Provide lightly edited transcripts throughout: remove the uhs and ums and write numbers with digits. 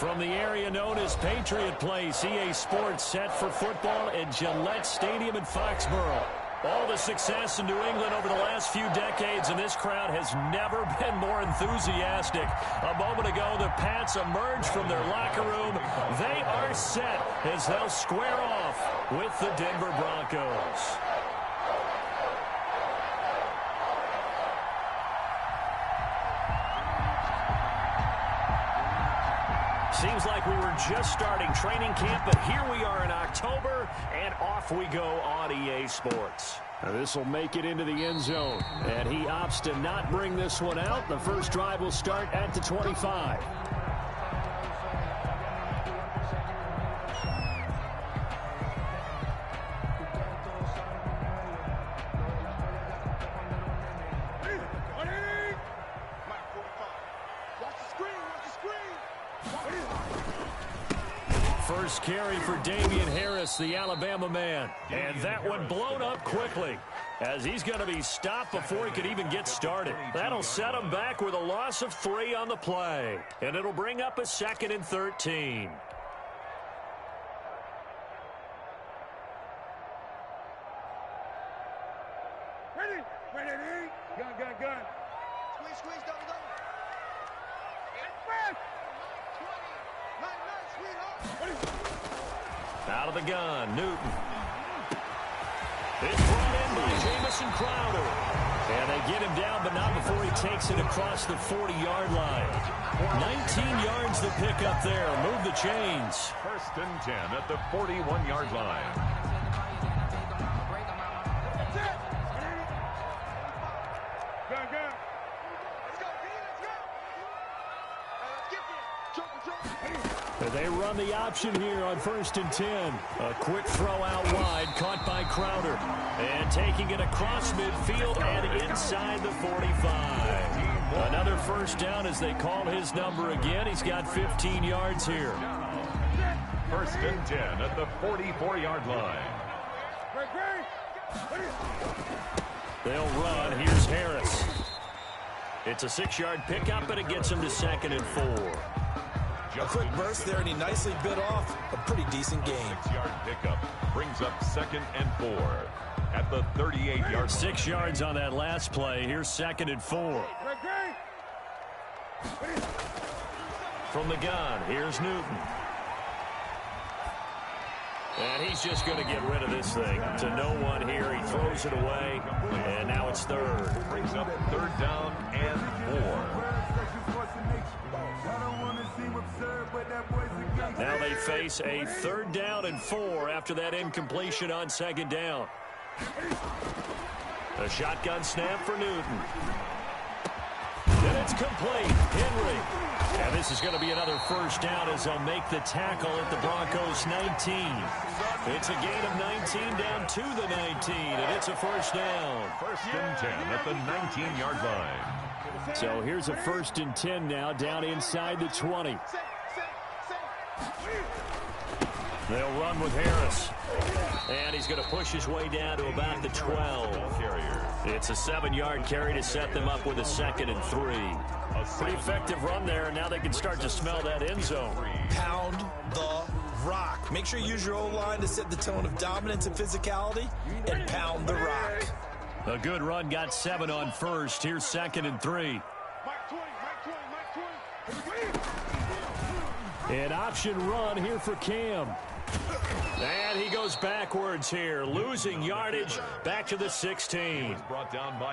From the area known as Patriot Place, EA Sports set for football at Gillette Stadium in Foxborough. All the success in New England over the last few decades, and this crowd has never been more enthusiastic. A moment ago, the Pats emerged from their locker room. They are set as they'll square off with the Denver Broncos. Seems like we were just starting training camp, but here we are in October, and off we go on EA Sports. This will make it into the end zone, and he opts to not bring this one out. The first drive will start at the 25. First carry for Damian Harris, the Alabama man. And that one blown up quickly as he's going to be stopped before he could even get started. That'll set him back with a loss of 3 on the play. And it'll bring up a 2nd and 13. Ready. Gun. Squeeze, double. Out of the gun, Newton. It's brought in by Jamison Crowder. And they get him down, but not before he takes it across the 40-yard line. 19 yards to pick up there. Move the chains. 1st and 10 at the 41-yard line. Gun. They run the option here on 1st and 10. A quick throw out wide, caught by Crowder. And taking it across midfield and inside the 45. Another first down as they call his number again. He's got 15 yards here. 1st and 10 at the 44-yard line. They'll run. Here's Harris. It's a 6-yard pickup, and it gets him to 2nd and 4. A quick burst there, and he nicely bit off a pretty decent game. 6-yard pickup brings up 2nd and 4 at the 38-yard line. 6 yards on that last play. Here's 2nd and 4. From the gun, here's Newton. And he's just going to get rid of this thing to no one here. He throws it away, and now it's 3rd. Brings up 3rd down and 4. Now they face a 3rd down and 4 after that incompletion on 2nd down. A shotgun snap for Newton. And it's complete. Henry. And this is going to be another first down as they'll make the tackle at the Broncos 19. It's a gain of 19 down to the 19, and it's a first down. 1st and 10 at the 19-yard line. So here's a 1st and 10 now down inside the 20. They'll run with Harris. And he's going to push his way down to about the 12. It's a 7-yard carry to set them up with a 2nd and 3. A pretty effective run there, and now they can start to smell that end zone. Pound the rock. Make sure you use your O-line to set the tone of dominance and physicality, and pound the rock. A good run, got 7 on 1st. Here's 2nd and 3. An option run here for Cam. And he goes backwards here, losing yardage back to the 16.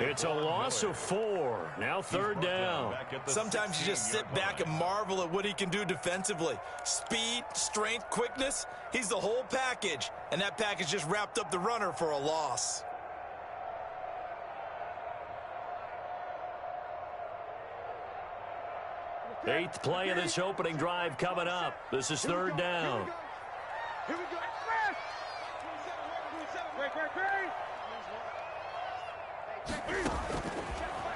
It's a loss of 4. Now 3rd down. Sometimes you just sit back and marvel at what he can do defensively. Speed, strength, quickness, he's the whole package. And that package just wrapped up the runner for a loss. Eighth play of this opening drive coming up. This is 3rd down. Here we go.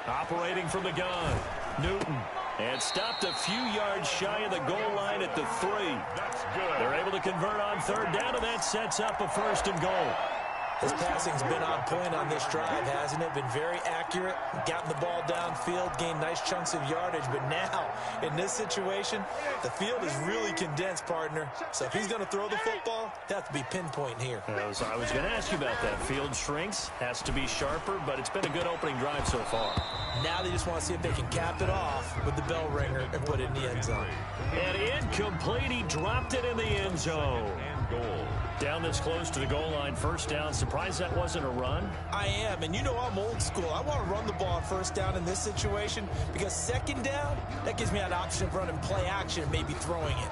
Operating from the gun, Newton. And stopped a few yards shy of the goal line at the 3. That's good. They're able to convert on 3rd down, and that sets up a 1st and goal. His passing's been on point on this drive, hasn't it? Been very accurate, gotten the ball downfield, gained nice chunks of yardage. But now, in this situation, the field is really condensed, partner. So if he's going to throw the football, it has to be pinpoint here. I was going to ask you about that. Field shrinks, has to be sharper, but it's been a good opening drive so far. Now they just want to see if they can cap it off with the bell ringer and put it in the end zone. And incomplete. He dropped it in the end zone. And goal. Down this close to the goal line, first down. Surprised that wasn't a run? I am, and you know I'm old school. I want to run the ball on first down in this situation because second down, that gives me an option of running play action and maybe throwing it.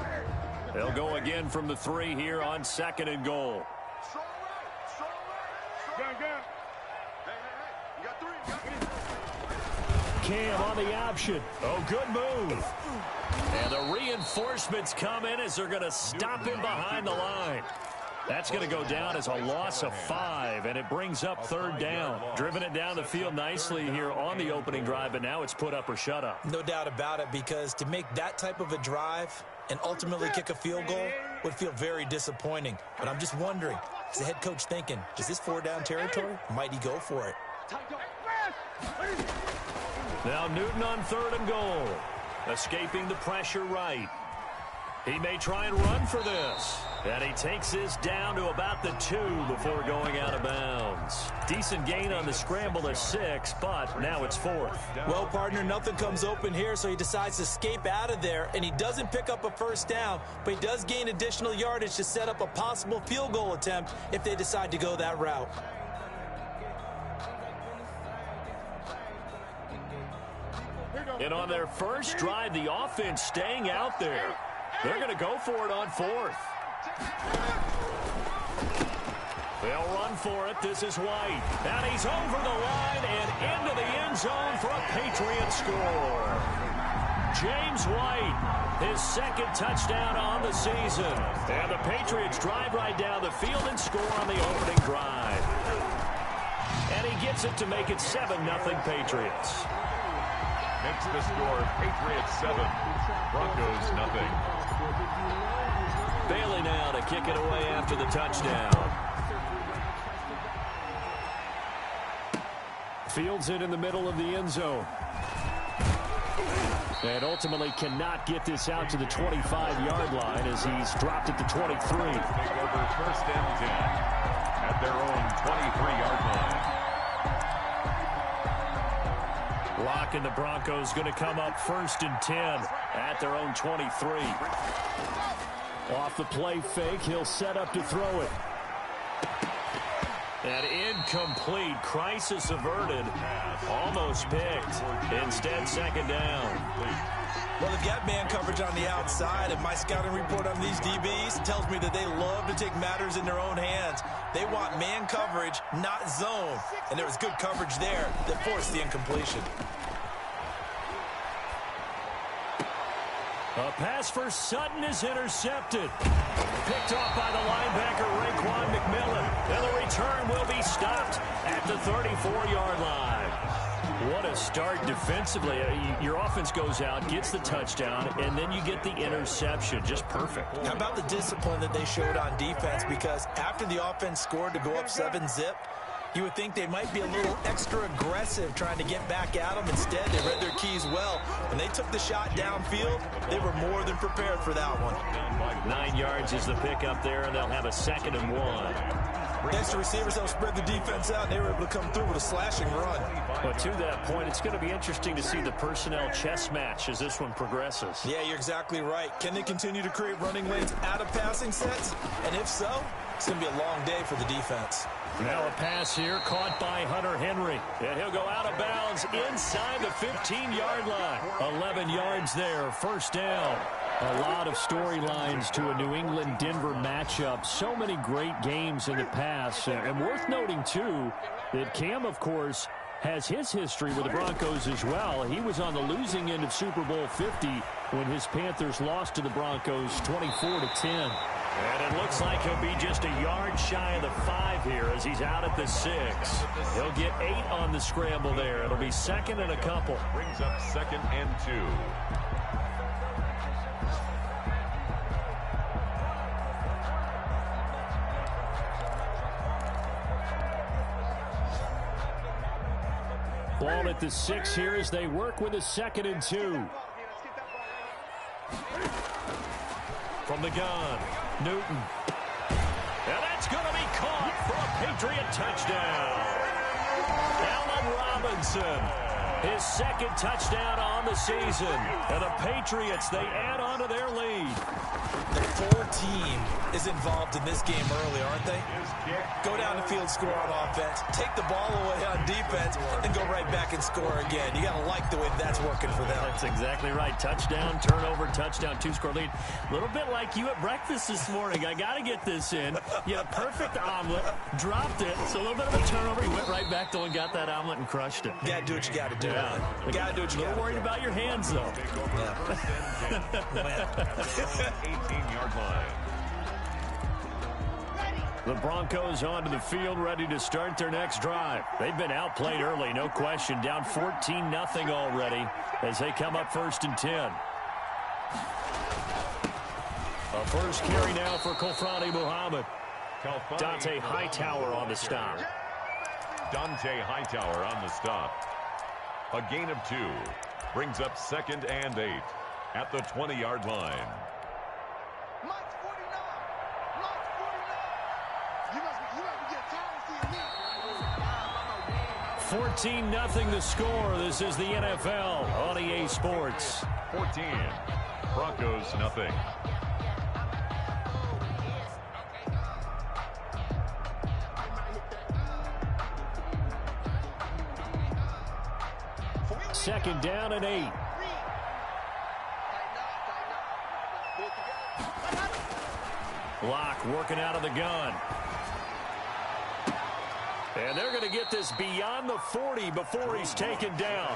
They'll go again from the 3 here on 2nd and goal. Gun. Hey, you got 3. You got 3. Cam on the option. Oh, good move. And the reinforcements come in as they're going to stop him behind the line. That's going to go down as a loss of 5, and it brings up 3rd down. Driven it down the field nicely here on the opening drive, but now it's put up or shut up. No doubt about it, because to make that type of a drive and ultimately kick a field goal would feel very disappointing. But I'm just wondering, is the head coach thinking, is this 4-down territory? Might he go for it? Now Newton on 3rd and goal. Escaping the pressure right. He may try and run for this. And he takes this down to about the 2 before going out of bounds. Decent gain on the scramble of 6, but now it's 4th. Well, partner, nothing comes open here, so he decides to escape out of there, and he doesn't pick up a first down, but he does gain additional yardage to set up a possible field goal attempt if they decide to go that route. And on their first drive, the offense staying out there. They're going to go for it on 4th. They'll run for it. This is White. And he's over the line and into the end zone for a Patriot score. James White, his 2nd touchdown on the season. And the Patriots drive right down the field and score on the opening drive. And he gets it to make it 7-0 Patriots. Makes the score Patriots 7, Broncos nothing. Bailey now to kick it away after the touchdown. Fields it in the middle of the end zone. And ultimately cannot get this out to the 25-yard line as he's dropped it to 23. Take over 1st and 10 at their own 23-yard line. Lock and the Broncos going to come up 1st and 10 at their own 23. Off the play fake, he'll set up to throw it. And incomplete. Crisis averted. Almost picked. Instead, 2nd down. Well, they've got man coverage on the outside, and my scouting report on these DBs tells me that they love to take matters in their own hands. They want man coverage, not zone. And there was good coverage there that forced the incompletion. A pass for Sutton is intercepted. Picked off by the linebacker, Raekwon McMillan. And the return will be stopped at the 34-yard line. What a start defensively. Your offense goes out, gets the touchdown, and then you get the interception. Just perfect. How about the discipline that they showed on defense? Because after the offense scored to go up 7-zip, you would think they might be a little extra aggressive trying to get back at them. Instead, they read their keys well. When they took the shot downfield, they were more than prepared for that one. 9 yards is the pickup there, and they'll have a 2nd and 1. Thanks to receivers, they'll spread the defense out, and they were able to come through with a slashing run. But to that point, it's going to be interesting to see the personnel chess match as this one progresses. Yeah, you're exactly right. Can they continue to create running lanes out of passing sets? And if so, it's going to be a long day for the defense. Now a pass here caught by Hunter Henry. And he'll go out of bounds inside the 15-yard line. 11 yards there, 1st down. A lot of storylines to a New England-Denver matchup. So many great games in the past. And worth noting, too, that Cam, of course, has his history with the Broncos as well. He was on the losing end of Super Bowl 50 when his Panthers lost to the Broncos 24-10. And it looks like he'll be just a yard shy of the 5 here as he's out at the 6. He'll get 8 on the scramble there. It'll be 2nd and a couple. Brings up 2nd and 2. Ball at the 6 here as they work with a 2nd and 2. From the gun, Newton. And that's going to be caught for a Patriot touchdown. Allen Robinson, his 2nd touchdown on the season. And the Patriots, they add on to their lead. The full team is involved in this game early, aren't they? Go down the field, score on offense, take the ball away on defense, and go right back and score again. You got to like the way that's working for them. That's exactly right. Touchdown, turnover, touchdown, 2-score lead. A little bit like you at breakfast this morning. I got to get this in. You had a perfect omelet, dropped it. So a little bit of a turnover. You went right back though and got that omelet and crushed it. You got to do what you got to do. Yeah. You got to do what you got to do. A little worried about your hands though. Yeah. 18-yard line. The Broncos onto the field, ready to start their next drive. They've been outplayed early, no question. Down 14-0 already as they come up 1st and 10. A first carry now for Kofrani Muhammad. Dante Hightower on the stop. Dante Hightower on the stop. A gain of 2. Brings up 2nd and 8 at the 20-yard line. 14-0 the score. This is the NFL on EA Sports. 14. Broncos nothing. Second down and 8. Block working out of the gun. And they're going to get this beyond the 40 before he's taken down.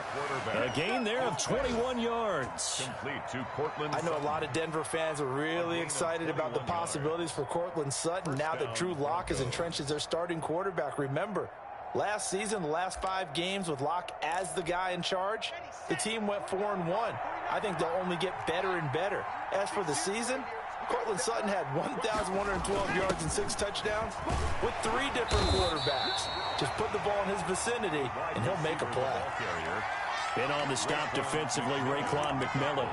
A gain there of 21 yards. Complete to Cortland. I know a lot of Denver fans are really excited about the possibilities for Cortland Sutton now that Drew Lock is entrenched as their starting quarterback. Remember, last season, the last 5 games with Lock as the guy in charge, the team went 4-1. I think they'll only get better and better. As for the season, Cortland Sutton had 1,112 yards and 6 touchdowns with 3 different quarterbacks. Just put the ball in his vicinity, and he'll make a play. And on the stop defensively, Raekwon McMillan.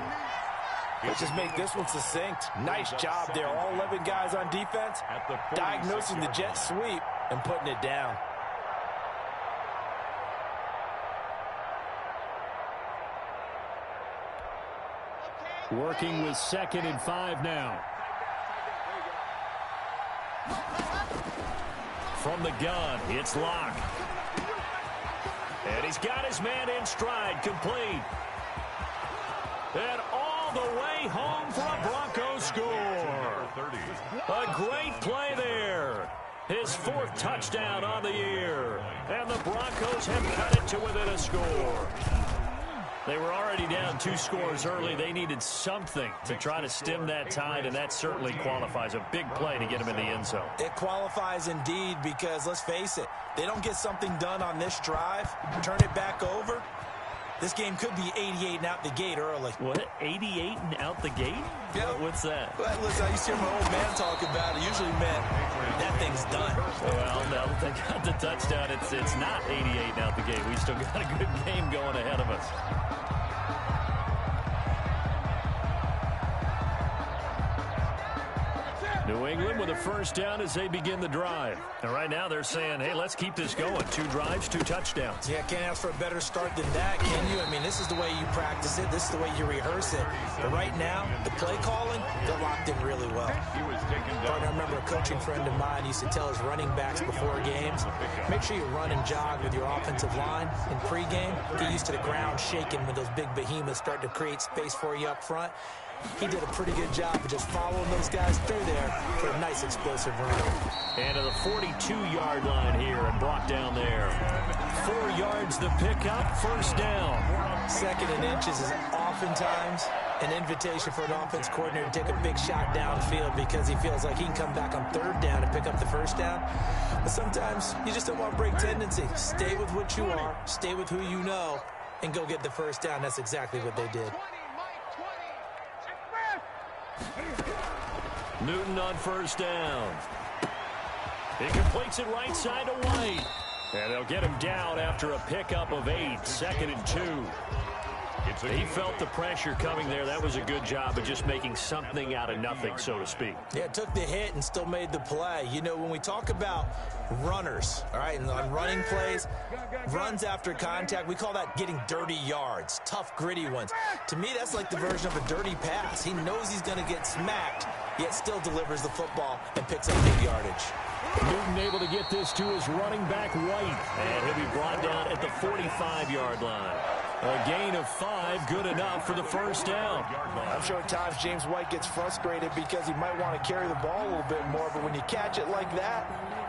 Let's just make this one succinct. Nice job there. All 11 guys on defense, diagnosing the jet sweep and putting it down. Working with 2nd and 5 now. From the gun, it's Lock. And he's got his man in stride, complete. And all the way home for a Broncos score. A great play there. His 4th touchdown on the year. And the Broncos have cut it to within a score. They were already down 2 scores early. They needed something to try to stem that tide, and that certainly qualifies. A big play to get him in the end zone. It qualifies indeed because, let's face it, they don't get something done on this drive, turn it back over, this game could be 88 and out the gate early. What, 88 and out the gate? Yeah. What's that? Well, listen, I used to hear my old man talk about it. Usually meant that thing's done. Well, no, they got the touchdown. It's not 88 and out the gate. We still got a good game going ahead of us. New England with a first down as they begin the drive. And right now they're saying, hey, let's keep this going. 2 drives, 2 touchdowns. Yeah, can't ask for a better start than that, can you? I mean, this is the way you practice it. This is the way you rehearse it. But right now, the play calling, they're locked in really well. I remember a coaching friend of mine used to tell his running backs before games, make sure you run and jog with your offensive line in pregame. Get used to the ground shaking when those big behemoths start to create space for you up front. He did a pretty good job of just following those guys through there for a nice explosive run. And to the 42-yard line here and brought down there. 4 yards the pickup, first down. 2nd and inches is oftentimes an invitation for an offense coordinator to take a big shot downfield because he feels like he can come back on 3rd down and pick up the first down. But sometimes you just don't want to break tendency. Stay with what you are, stay with who you know, and go get the first down. That's exactly what they did. Newton on first down. He completes it right side to White. And they'll get him down after a pickup of 8, 2nd and 2. He felt the pressure coming there. That was a good job of just making something out of nothing, so to speak. Yeah, took the hit and still made the play. You know, when we talk about runners, all right, and on running plays, runs after contact, we call that getting dirty yards, tough, gritty ones. To me, that's like the version of a dirty pass. He knows he's going to get smacked, yet still delivers the football and picks up big yardage. Newton able to get this to his running back White, and he'll be brought down at the 45-yard line. A gain of 5, good enough for the first down. I'm sure at times James White gets frustrated because he might want to carry the ball a little bit more, but when you catch it like that,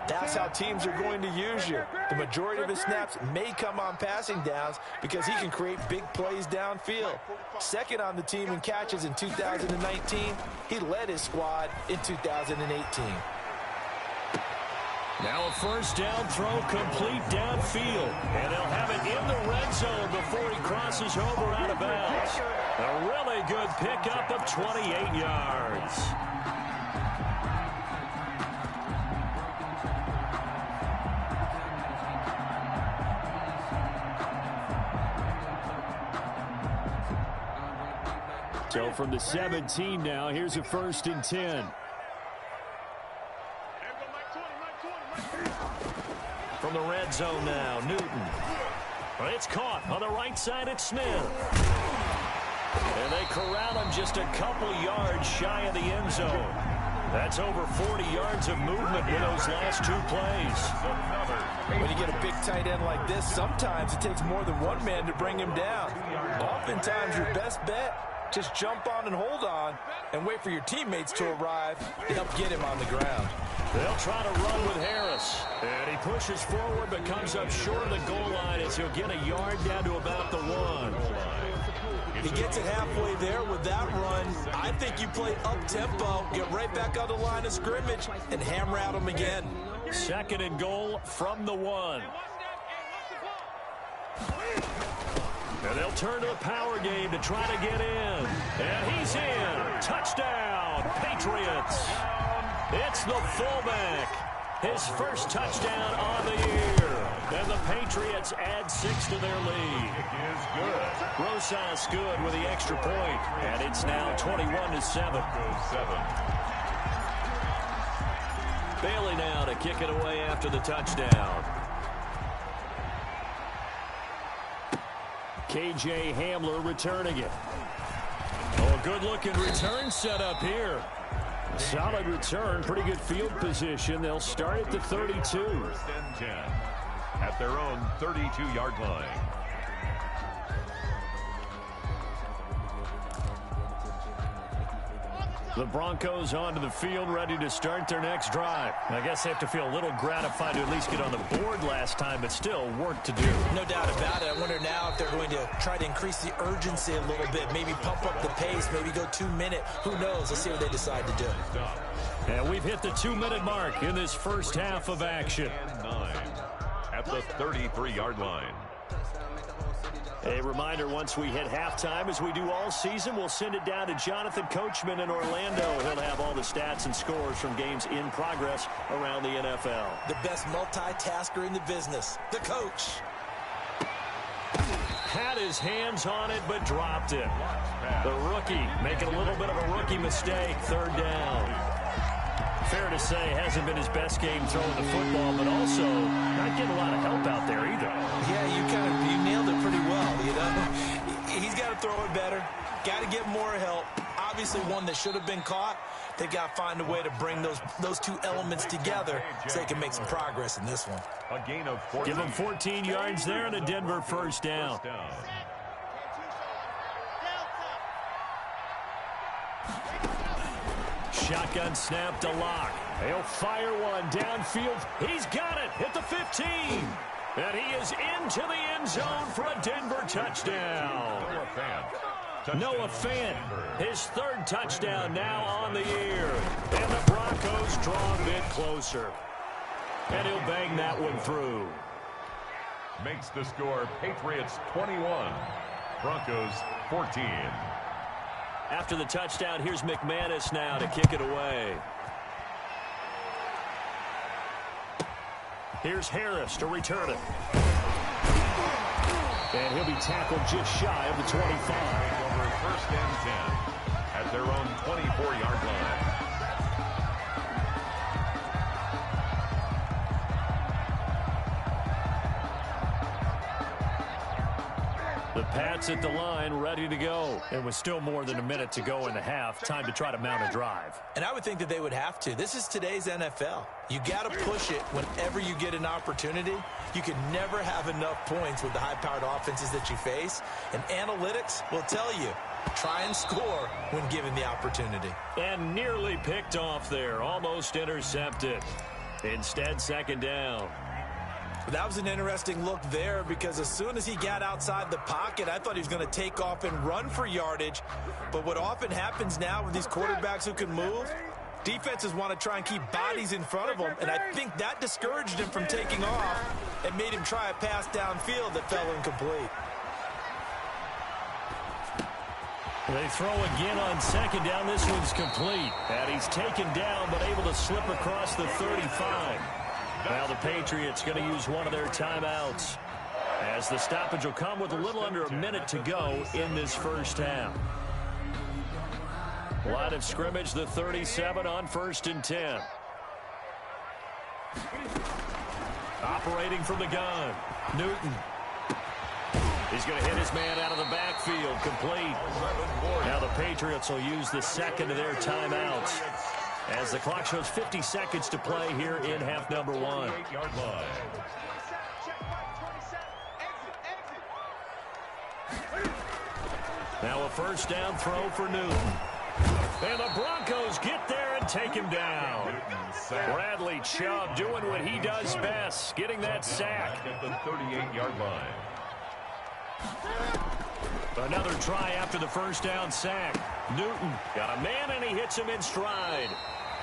that's how teams are going to use you. The majority of his snaps may come on passing downs because he can create big plays downfield. Second on the team in catches in 2019. He led his squad in 2018. Now a first down throw complete downfield. And they'll have it in the red zone before he crosses over out of bounds. A really good pickup of 28 yards. So from the 17 now, here's a 1st and 10. From the red zone now, Newton. It's caught on the right side at Smith. And they corral him just a couple yards shy of the end zone. That's over 40 yards of movement with those last 2 plays. When you get a big tight end like this, sometimes it takes more than one man to bring him down. Oftentimes your best bet, just jump on and hold on and wait for your teammates to arrive to help get him on the ground. They'll try to run with Harris. And he pushes forward but comes up short of the goal line as he'll get a yard down to about the 1. He gets it halfway there with that run. I think you play up-tempo, get right back on the line of scrimmage, and hammer at him again. 2nd and goal from the 1. And they'll turn to the power game to try to get in. And he's in. Touchdown, Patriots. It's the fullback. His first touchdown on the year. And the Patriots add 6 to their lead. Rosas good with the extra point. And it's now 21-7. Bailey now to kick it away after the touchdown. K.J. Hamler returning it. Oh, a good-looking return set up here. Solid return, pretty good field position. They'll start at the 32. 1st and 10 at their own 32-yard line. The Broncos onto the field, ready to start their next drive. I guess they have to feel a little gratified to at least get on the board last time, but still work to do. No doubt about it. I wonder now if they're going to try to increase the urgency a little bit, maybe pump up the pace, maybe go 2-minute. Who knows? Let's see what they decide to do. And we've hit the 2-minute mark in this first half of action. 9 at the 33-yard line. A reminder, once we hit halftime, as we do all season, we'll send it down to Jonathan Coachman in Orlando. He'll have all the stats and scores from games in progress around the NFL. The best multitasker in the business, the coach. Had his hands on it, but dropped it. The rookie making a little bit of a rookie mistake, 3rd down. Fair to say, hasn't been his best game throwing the football, but also not getting a lot of help out there either. Yeah, you nailed it pretty well, you know. He's got to throw it better, got to get more help. Obviously one that should have been caught. They got to find a way to bring those 2 elements together so they can make some progress in this one. A gain of 14. Give them 14 yards there and a Denver first down. Shotgun snap to Lock. He'll fire one downfield. He's got it at the 15. And he is into the end zone for a Denver touchdown. Noah Fant, his 3rd touchdown now on the year. And the Broncos draw a bit closer. And he'll bang that one through. Makes the score Patriots 21, Broncos 14. After the touchdown, here's McManus now to kick it away. Here's Harris to return it. And he'll be tackled just shy of the 25. Over 1st and 10 at their own 24-yard line. The Pats at the line, ready to go. It was still more than a minute to go in the half. Time to try to mount a drive. And I would think that they would have to. This is today's NFL. You got to push it whenever you get an opportunity. You can never have enough points with the high-powered offenses that you face. And analytics will tell you, try and score when given the opportunity. And nearly picked off there. Almost intercepted. Instead, 2nd down. That was an interesting look there because as soon as he got outside the pocket, I thought he was going to take off and run for yardage. But what often happens now with these quarterbacks who can move, defenses want to try and keep bodies in front of them, and I think that discouraged him from taking off and made him try a pass downfield that fell incomplete. They throw again on 2nd down. This one's complete. And he's taken down but able to slip across the 35. Now the Patriots going to use one of their timeouts as the stoppage will come with a little under a minute to go in this first half. Line of scrimmage, the 37 on 1st and 10. Operating from the gun, Newton. He's going to hit his man out of the backfield, complete. Now the Patriots will use the 2nd of their timeouts as the clock shows 50 seconds to play here in half number 1. Now a 1st down throw for Newton. And the Broncos get there and take him down. Bradley Chubb doing what he does best, getting that sack. At the 38-yard line. Another try after the 1st down sack. Newton got a man and he hits him in stride.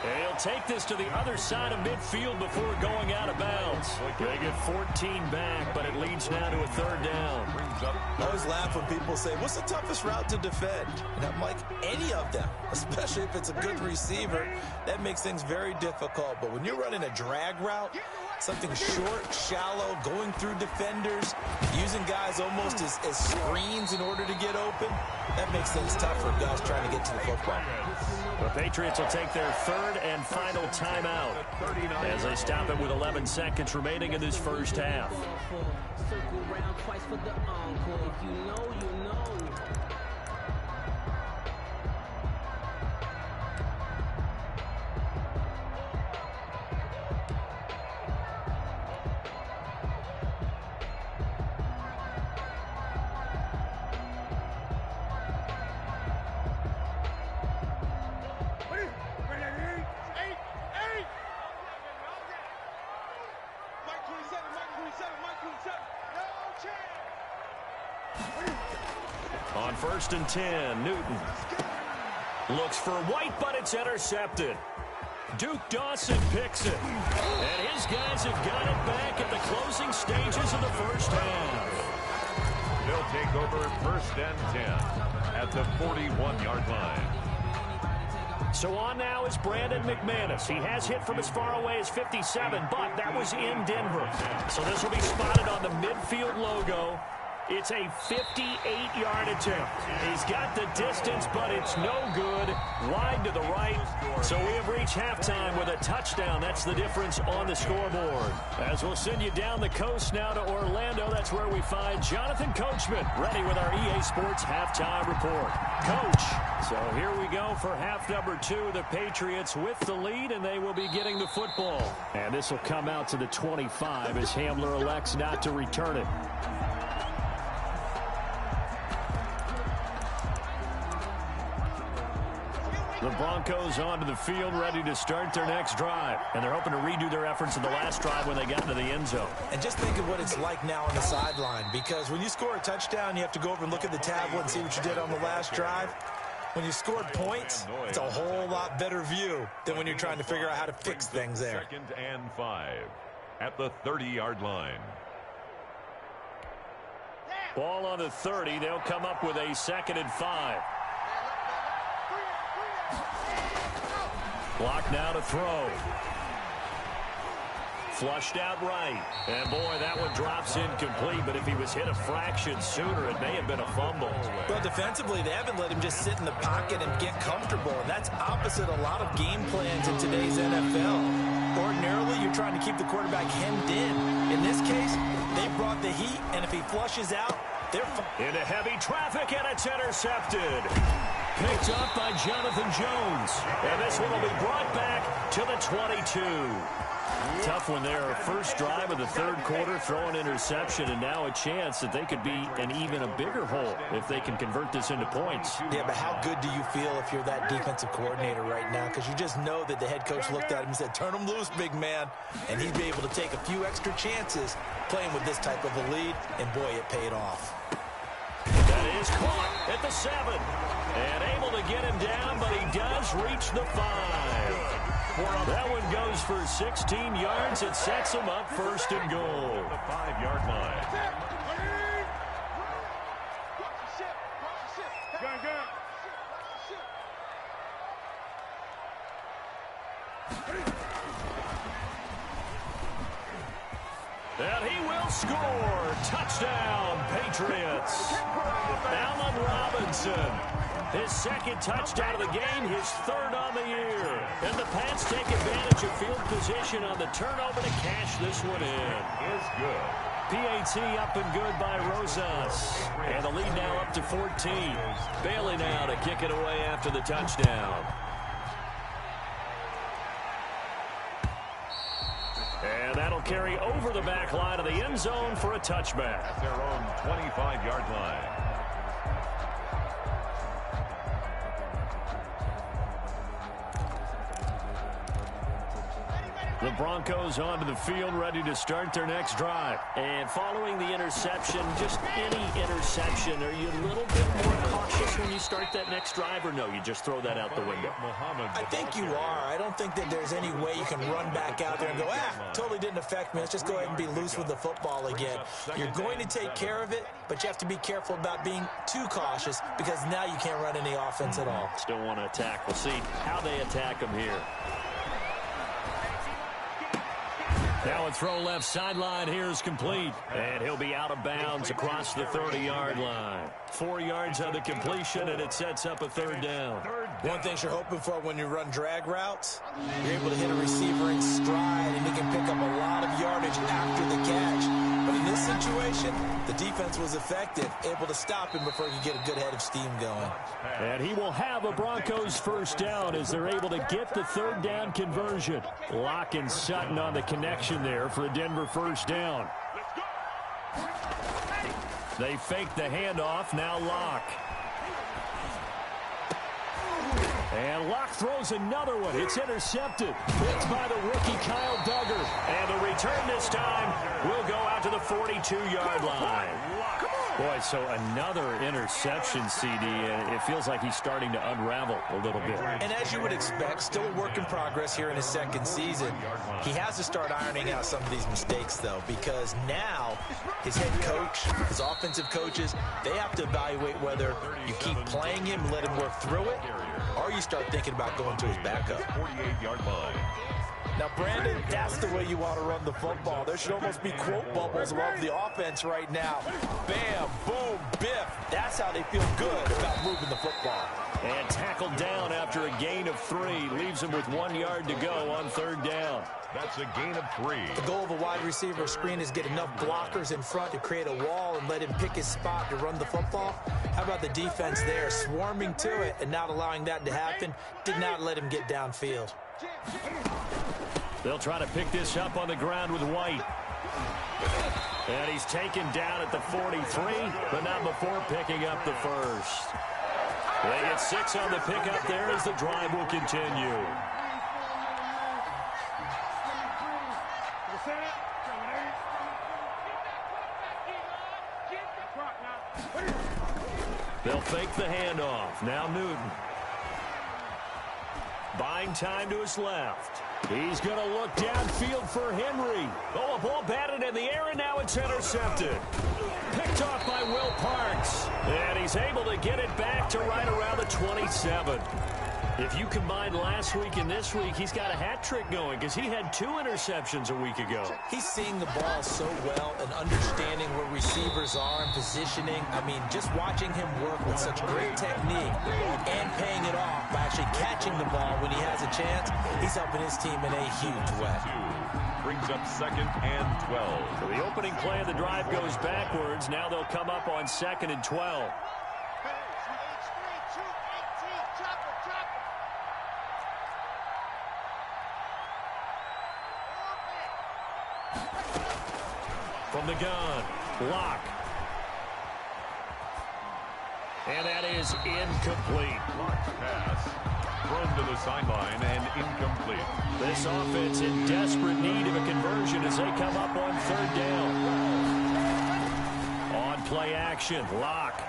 And he'll take this to the other side of midfield before going out of bounds. They get 14 back, but it leads now to a 3rd down. I always laugh when people say, what's the toughest route to defend? And I'm like, any of them, especially if it's a good receiver. That makes things very difficult. But when you're running a drag route, something short, shallow, going through defenders, using guys almost as screens in order to get open, that makes things tough for guys trying to get to the football. The Patriots will take their 3rd and final timeout as they stop it with 11 seconds remaining in this first half. Circle round twice for the encore. If you know, you know. On 1st and 10, Newton looks for White, but it's intercepted. Duke Dawson picks it. And his guys have got it back at the closing stages of the first half. They'll take over 1st and 10 at the 41-yard line. So on now is Brandon McManus. He has hit from as far away as 57, but that was in Denver. So this will be spotted on the midfield logo. It's a 58-yard attempt. He's got the distance, but it's no good. Wide to the right. So we have reached halftime with a touchdown. That's the difference on the scoreboard. As we'll send you down the coast now to Orlando, that's where we find Jonathan Coachman, ready with our EA Sports halftime report. Coach, so here we go for half number 2. The Patriots with the lead, and they will be getting the football. And this will come out to the 25 as Hamler elects not to return it. The Broncos onto the field, ready to start their next drive. And they're hoping to redo their efforts in the last drive when they got into the end zone. And just think of what it's like now on the sideline, because when you score a touchdown, you have to go over and look at the tablet and see what you did on the last drive. When you scored points, it's a whole lot better view than when you're trying to figure out how to fix things there. 2nd and 5 at the 30-yard line. Ball on the 30. They'll come up with a 2nd and 5. Block now to throw. flushed out right. And, boy, that one drops incomplete. But if he was hit a fraction sooner, it may have been a fumble. Well, defensively, they haven't let him just sit in the pocket and get comfortable. And that's opposite a lot of game plans in today's NFL. Ordinarily, you're trying to keep the quarterback hemmed in. In this case, they brought the heat, and if he flushes out, they're into heavy traffic, and it's intercepted. Picked up by Jonathan Jones. And this one will be brought back to the 22. Tough one there. First drive of the third quarter, throw an interception, and now a chance that they could be in even a bigger hole if they can convert this into points. Yeah, but how good do you feel if you're that defensive coordinator right now? Because you just know that the head coach looked at him and said, turn him loose, big man. And he'd be able to take a few extra chances playing with this type of a lead, and boy, it paid off. That is caught at the 7. And able to get him down, but he does reach the 5. That one goes for 16 yards. It sets him up first and goal. The 5-yard line. And he will score. Touchdown, Patriots. Allen Robinson. His second touchdown of the game, his third on the year. And the Pats take advantage of field position on the turnover to cash this one in. Is good. PAT up and good by Rosas. And the lead now up to 14. Bailey now to kick it away after the touchdown. And that'll carry over the back line of the end zone for a touchback. At their own 25-yard line. The Broncos onto the field, ready to start their next drive. And following the interception, just any interception, are you a little bit more cautious when you start that next drive, or no, you just throw that out the window? I think you are. I don't think that there's any way you can run back out there and go, totally didn't affect me. Let's just go ahead and be loose with the football again. You're going to take care of it, but you have to be careful about being too cautious because now you can't run any offense at all. Still want to attack. We'll see how they attack them here. Now a throw left sideline here is complete. And he'll be out of bounds across the 30-yard line. 4 yards on the completion, and it sets up a third down. One thing you're hoping for when you run drag routes, you're able to hit a receiver in stride, and he can pick up a lot of yardage after the catch. But in this situation, the defense was effective, able to stop him before he could get a good head of steam going. And he will have a Broncos first down as they're able to get the third down conversion. Locke and Sutton on the connection there for a Denver first down. They fake the handoff, now Locke. And Locke throws another one. It's intercepted. Picked by the rookie Kyle Duggar. And the return this time will go out to the 42-yard line. Boy, so another interception, CD, and it feels like he's starting to unravel a little bit. And as you would expect, still a work in progress here in his second season. He has to start ironing out some of these mistakes, though, because now his head coach, his offensive coaches, they have to evaluate whether you keep playing him, let him work through it, or you start thinking about going to his backup. 48-yard line. Now, Brandon, that's the way you want to run the football. There should almost be quote bubbles above the offense right now. Bam, boom, biff. That's how they feel good about moving the football. And tackled down after a gain of 3. Leaves him with 1 yard to go on third down. That's a gain of 3. The goal of a wide receiver screen is get enough blockers in front to create a wall and let him pick his spot to run the football. How about the defense there, swarming to it and not allowing that to happen? Did not let him get downfield. They'll try to pick this up on the ground with White. And he's taken down at the 43, but not before picking up the first. They get 6 on the pickup there as the drive will continue. They'll fake the handoff. Now Newton. Buying time to his left. He's going to look downfield for Henry. Oh, a ball batted in the air, and now it's intercepted. Picked off by Will Parks. And he's able to get it back to right around the 27. If you combine last week and this week, he's got a hat trick going because he had 2 interceptions a week ago. He's seeing the ball so well and understanding where receivers are and positioning. I mean, just watching him work with such great technique and paying it off by actually catching the ball when he has a chance, he's helping his team in a huge way. Brings up 2nd and 12. So the opening play of the drive goes backwards. Now they'll come up on 2nd and 12. From the gun, Locke. And that is incomplete. Locke's pass thrown to the sideline and incomplete. This offense in desperate need of a conversion as they come up on 3rd down. On play action, Locke.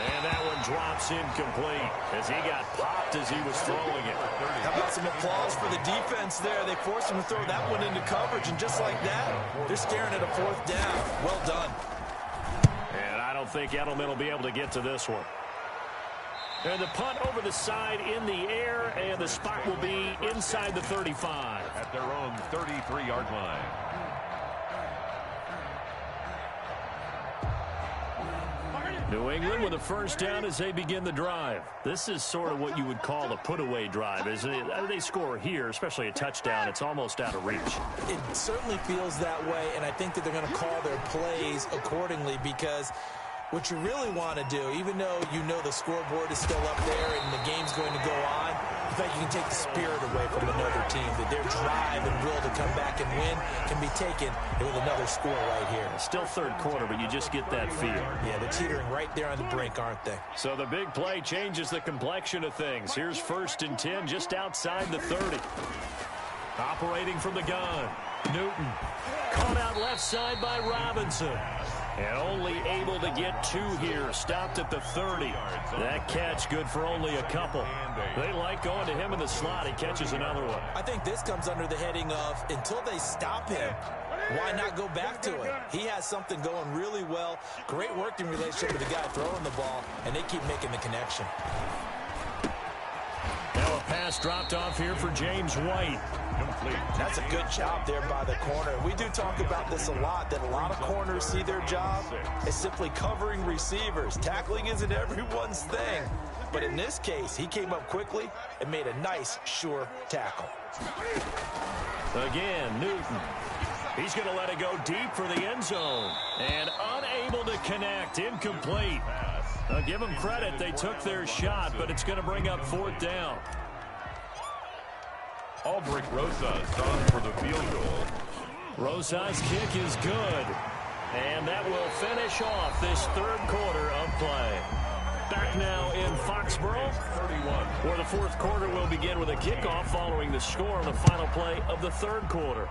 And that one drops incomplete as he got popped as he was throwing it. How about some applause for the defense there? They forced him to throw that one into coverage, and just like that, they're staring at a 4th down. Well done. And I don't think Edelman will be able to get to this one. And the punt over the side in the air, and the spot will be inside the 35. At their own 33-yard line. New England with a 1st down as they begin the drive. This is sort of what you would call a put-away drive. As they score here, especially a touchdown, it's almost out of reach. It certainly feels that way, and I think that they're going to call their plays accordingly because what you really want to do, even though you know the scoreboard is still up there and the game's going to go on, in fact, you can take the spirit away from another team, that their drive and will to come back and win can be taken with another score right here. Still 3rd quarter, but you just get that feel. Yeah, they're teetering right there on the brink, aren't they? So the big play changes the complexion of things. Here's 1st and 10 just outside the 30. Operating from the gun, Newton. Caught out left side by Robinson. And only able to get 2 here. Stopped at the 30. That catch good for only a couple. They like going to him in the slot. He catches another one. I think this comes under the heading of until they stop him, why not go back to him? He has something going really well. Great working relationship with the guy throwing the ball, and they keep making the connection. Now a pass dropped off here for James White. Complete. That's a good job there by the corner. We do talk about this a lot, that a lot of corners see their job as simply covering receivers. Tackling isn't everyone's thing. But in this case, he came up quickly and made a nice, sure tackle. Again, Newton. He's going to let it go deep for the end zone. And unable to connect. Incomplete. Give them credit. They took their shot, but it's going to bring up 4th down. Albrecht Rosas on for the field goal. Rosas' kick is good. And that will finish off this 3rd quarter of play. Back now in Foxborough, 31. where the 4th quarter will begin with a kickoff following the score on the final play of the 3rd quarter.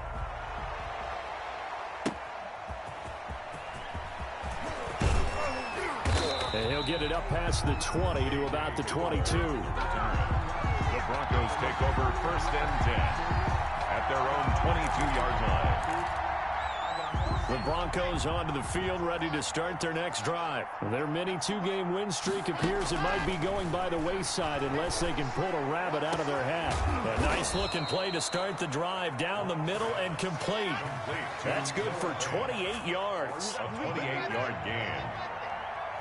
And he'll get it up past the 20 to about the 22. The Broncos take over 1st and 10 at their own 22-yard line. The Broncos onto the field, ready to start their next drive. Their mini 2-game win streak appears it might be going by the wayside unless they can pull a rabbit out of their hat. A nice-looking play to start the drive down the middle and complete. That's good for 28 yards. A 28-yard gain.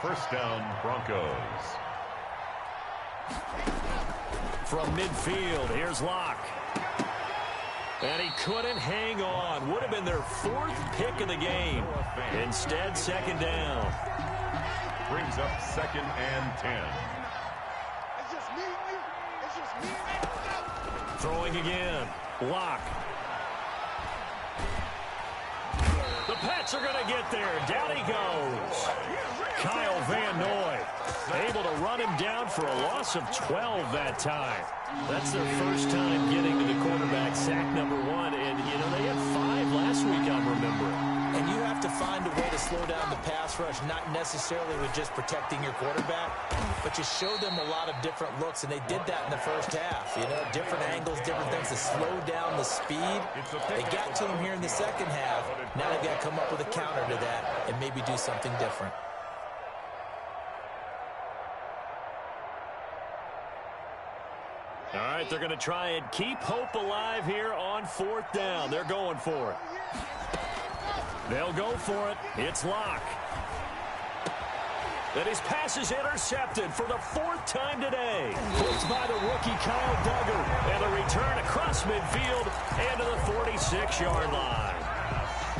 1st down, Broncos. From midfield, here's Locke. And he couldn't hang on. Would have been their 4th pick of the game. Instead, 2nd down. Brings up 2nd and 10. It's just me and you. It's just me and you. Throwing again. Locke. The Pats are going to get there. Down he goes. Kyle Van Noy able to run him down for a loss of 12 that time. That's their first time getting to the quarterback, sack number 1. And, you know, they had 5 last week, I'm remembering. And you have to find a way to slow down the pass rush, not necessarily with just protecting your quarterback, but you show them a lot of different looks, and they did that in the first half. You know, different angles, different things to slow down the speed. They got to him here in the second half. Now they've got to come up with a counter to that and maybe do something different. right, they're going to try and keep hope alive here on 4th down. They're going for it. They'll go for it. It's Locke. And his pass is intercepted for the 4th time today. Picked by the rookie Kyle Duggar. And a return across midfield and to the 46-yard line.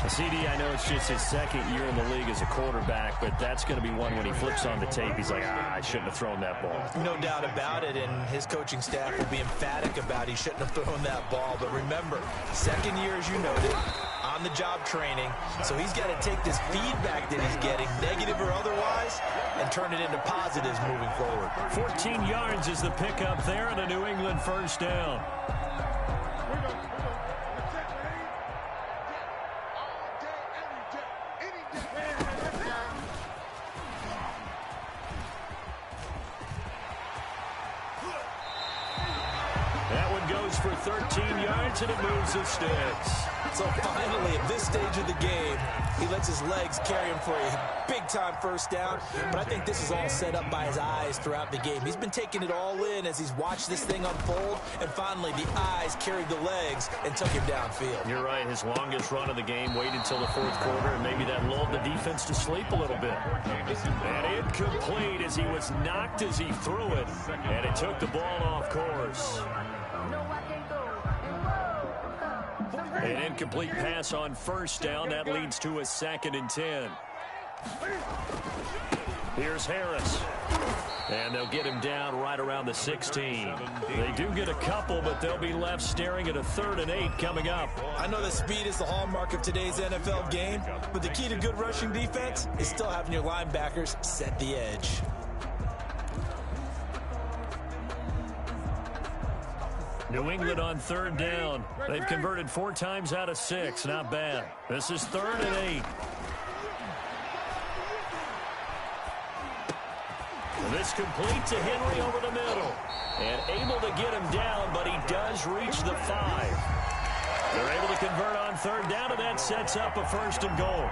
CD, I know it's just his 2nd year in the league as a quarterback, but that's going to be one when he flips on the tape. He's like, I shouldn't have thrown that ball. No doubt about it, and his coaching staff will be emphatic about he shouldn't have thrown that ball. But remember, 2nd year, as you noted, on-the-job training. So he's got to take this feedback that he's getting, negative or otherwise, and turn it into positives moving forward. 14 yards is the pickup there and a New England 1st down. That one goes for 13 yards, and it moves the sticks. So finally, at this stage of the game, he lets his legs carry him for a big-time 1st down. But I think this is all set up by his eyes throughout the game. He's been taking it all in as he's watched this thing unfold. And finally, the eyes carried the legs and took him downfield. You're right. His longest run of the game waited until the 4th quarter, and maybe that lulled the defense to sleep a little bit. And incomplete as he was knocked as he threw it. And it took the ball off course. An incomplete pass on 1st down. That leads to a 2nd and 10. Here's Harris. And they'll get him down right around the 16. They do get a couple, but they'll be left staring at a 3rd and 8 coming up. I know that speed is the hallmark of today's NFL game, but the key to good rushing defense is still having your linebackers set the edge. New England on 3rd down. They've converted 4 times out of 6. Not bad. This is 3rd and 8. This complete to Henry over the middle. And able to get him down, but he does reach the 5. They're able to convert on 3rd down, and that sets up a 1st and goal.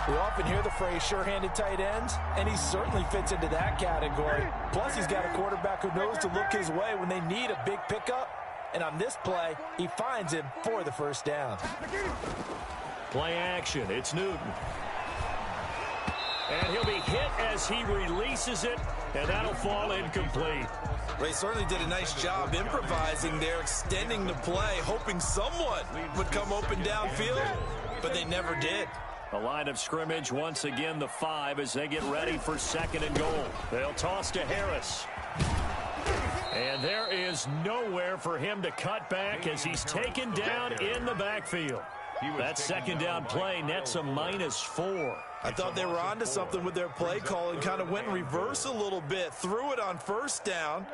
We often hear the phrase sure-handed tight ends, and he certainly fits into that category. Plus, he's got a quarterback who knows to look his way when they need a big pickup. And on this play, he finds him for the 1st down. Play action. It's Newton. And he'll be hit as he releases it, and that'll fall incomplete. They certainly did a nice job improvising there, extending the play, hoping someone would come open downfield, but they never did. The line of scrimmage, once again, the 5 as they get ready for 2nd and goal. They'll toss to Harris. And there is nowhere for him to cut back as he's taken down in the backfield. That 2nd down play nets a -4. I thought they were onto something with their play call and kind of went in reverse a little bit. Threw it on 1st down,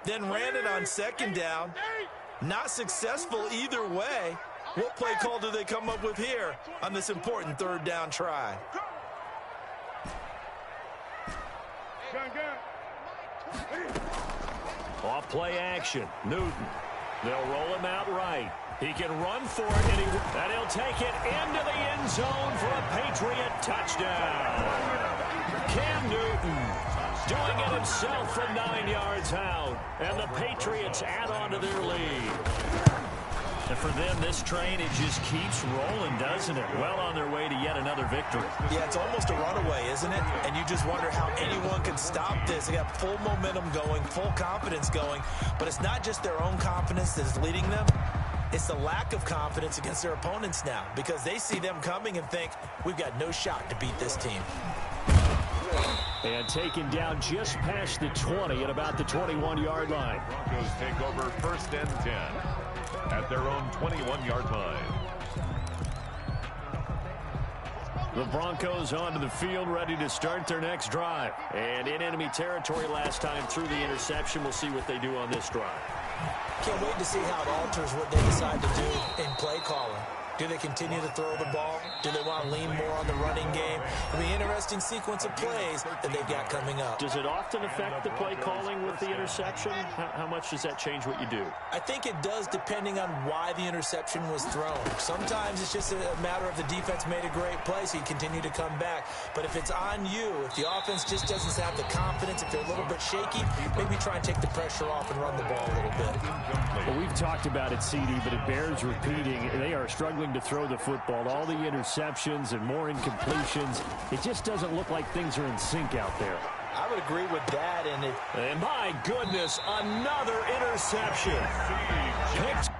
then ran it on 2nd down. Not successful either way. What play call do they come up with here on this important 3rd down try? Off play action. Newton. They'll roll him out right. He can run for it, and he'll take it into the end zone for a Patriot touchdown. Cam Newton doing it himself from 9 yards out. And the Patriots add on to their lead. And for them, this train, it just keeps rolling, doesn't it? Well on their way to yet another victory. Yeah, it's almost a runaway, isn't it? And you just wonder how anyone can stop this. They got full momentum going, full confidence going. But it's not just their own confidence that is leading them. It's the lack of confidence against their opponents now, because they see them coming and think, we've got no shot to beat this team. And taken down just past the 20 at about the 21-yard line. Broncos take over 1st and 10 at their own 21-yard line. The Broncos onto the field, ready to start their next drive. And in enemy territory last time through the interception. We'll see what they do on this drive. Can't wait to see how it alters what they decide to do in play calling. Do they continue to throw the ball? Do they want to lean more on the running game? It'll be an interesting sequence of plays that they've got coming up. Does it often affect the play calling with the interception? How much does that change what you do? I think it does, depending on why the interception was thrown. Sometimes it's just a matter of the defense made a great play, so you continue to come back. But if it's on you, if the offense just doesn't have the confidence, if they're a little bit shaky, maybe try and take the pressure off and run the ball a little bit. Well, we've talked about it, CD, but it bears repeating. They are struggling to throw the football. All the interceptions and more incompletions. It just doesn't look like things are in sync out there. I would agree with that. And my goodness, another interception. Picked